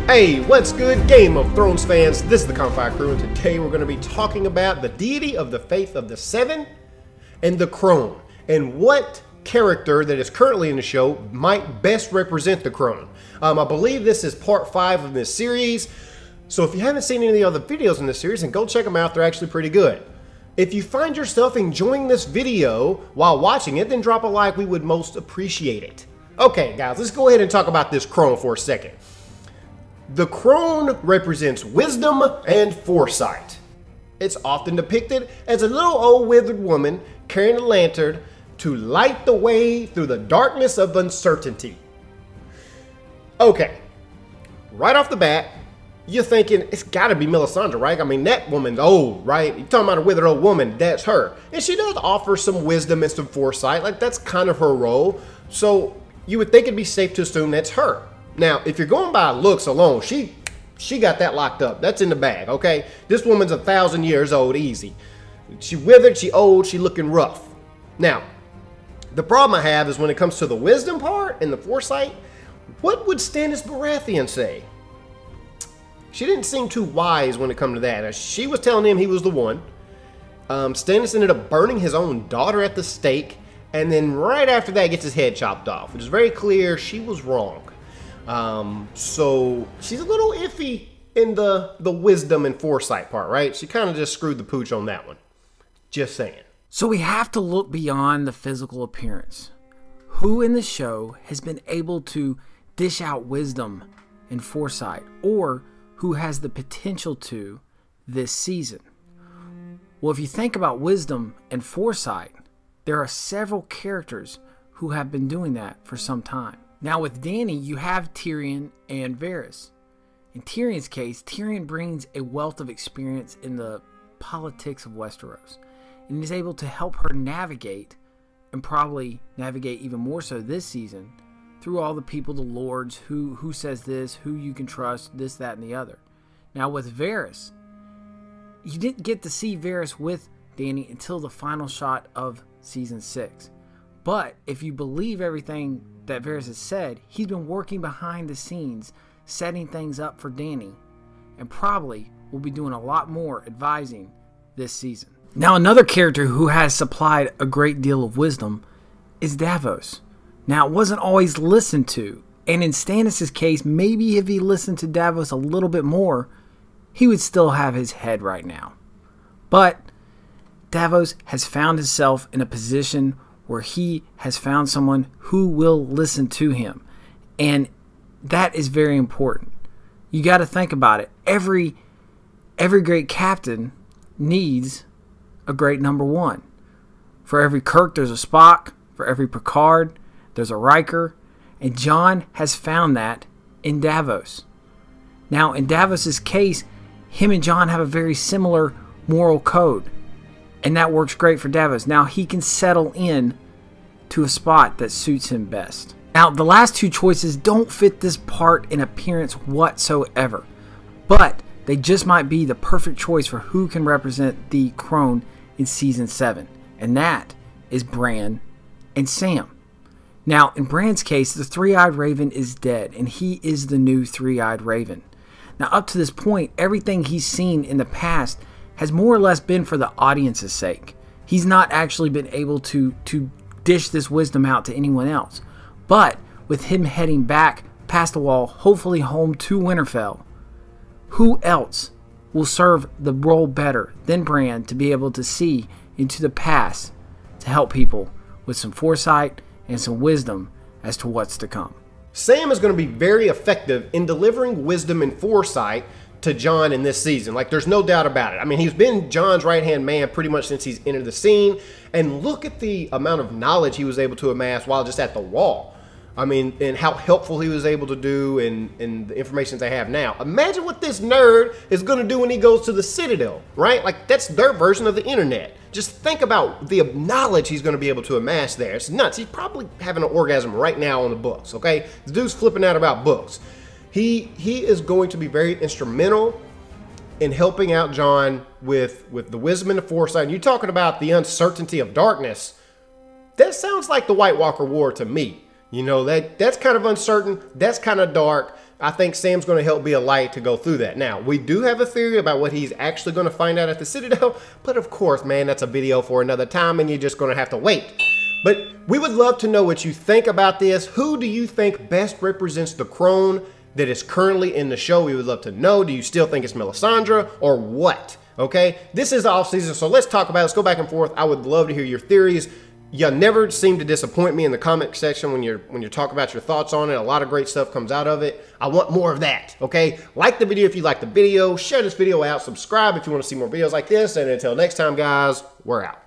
Hey, what's good, Game of Thrones fans? This is the Confire Crew, and today we're going to be talking about the deity of the faith of the Seven and the Crone, and what character that is currently in the show might best represent the Crone. I believe this is part 5 of this series, so if you haven't seen any of the other videos in this series, then go check them out. They're actually pretty good. If you find yourself enjoying this video while watching it, then drop a like. We would most appreciate it. Okay, guys, let's go ahead and talk about this Crone for a second. The Crone represents wisdom and foresight. It's often depicted as a little old withered woman carrying a lantern to light the way through the darkness of uncertainty. Okay, right off the bat, you're thinking, it's gotta be Melisandre, right? I mean, that woman's old, right? You're talking about a withered old woman, that's her. And she does offer some wisdom and some foresight, like that's kind of her role. So you would think it'd be safe to assume that's her. Now, if you're going by looks alone, she got that locked up. That's in the bag, okay? This woman's 1,000 years old, easy. She withered, she old, she looking rough. Now, the problem I have is when it comes to the wisdom part and the foresight, what would Stannis Baratheon say? She didn't seem too wise when it comes to that. Now, she was telling him he was the one. Stannis ended up burning his own daughter at the stake, and then right after that gets his head chopped off, which is very clear she was wrong. So she's a little iffy in the wisdom and foresight part, right? She kind of just screwed the pooch on that one. Just saying. So we have to look beyond the physical appearance. Who in the show has been able to dish out wisdom and foresight, or who has the potential to this season? Well, if you think about wisdom and foresight, there are several characters who have been doing that for some time. Now with Dany, you have Tyrion and Varys. In Tyrion's case, Tyrion brings a wealth of experience in the politics of Westeros, and is able to help her navigate, and probably navigate even more so this season, through all the people, the lords, who says this, who you can trust, this, that, and the other. Now with Varys, you didn't get to see Varys with Dany until the final shot of season 6. But if you believe everything that Varys has said, he's been working behind the scenes, setting things up for Dany, and probably will be doing a lot more advising this season. Now another character who has supplied a great deal of wisdom is Davos. Now it wasn't always listened to, and in Stannis' case, maybe if he listened to Davos a little bit more, he would still have his head right now. But Davos has found himself in a position where he has found someone who will listen to him. And that is very important. You got to think about it. Every great captain needs a great number one. For every Kirk, there's a Spock. For every Picard, there's a Riker. And Jon has found that in Davos. Now, in Davos's case, him and Jon have a very similar moral code. And that works great for Davos. Now he can settle in to a spot that suits him best. Now the last two choices don't fit this part in appearance whatsoever. But they just might be the perfect choice for who can represent the Crone in season 7. And that is Bran and Sam. Now in Bran's case, the three-eyed raven is dead. And he is the new three-eyed raven. Now up to this point, everything he's seen in the past has more or less been for the audience's sake. He's not actually been able to dish this wisdom out to anyone else. But with him heading back past the wall, hopefully home to Winterfell, who else will serve the role better than Bran to be able to see into the past to help people with some foresight and some wisdom as to what's to come? Sam is going to be very effective in delivering wisdom and foresight to Jon in this season. Like, there's no doubt about it. I mean, he's been Jon's right-hand man pretty much since he's entered the scene. And look at the amount of knowledge he was able to amass while just at the wall. I mean, and how helpful he was able to do and the information they have now. Imagine what this nerd is going to do when he goes to the Citadel, right? Like, that's their version of the internet. Just think about the knowledge he's going to be able to amass there. It's nuts. He's probably having an orgasm right now on the books, okay? The dude's flipping out about books. He is going to be very instrumental in helping out Jon with the wisdom and the foresight. And you're talking about the uncertainty of darkness. That sounds like the White Walker War to me. You know, that's kind of uncertain. That's kind of dark. I think Sam's going to help be a light to go through that. Now, we do have a theory about what he's actually going to find out at the Citadel, but of course, man, that's a video for another time, and you're just going to have to wait. But we would love to know what you think about this. Who do you think best represents the Crone that is currently in the show? We would love to know. Do you still think it's Melisandre or what? Okay, this is the off season, so let's talk about it. Let's go back and forth. I would love to hear your theories. You never seem to disappoint me in the comment section when you're talking about your thoughts on it. A lot of great stuff comes out of it. I want more of that, okay? Like the video if you like the video. Share this video out. Subscribe if you want to see more videos like this. And until next time, guys, we're out.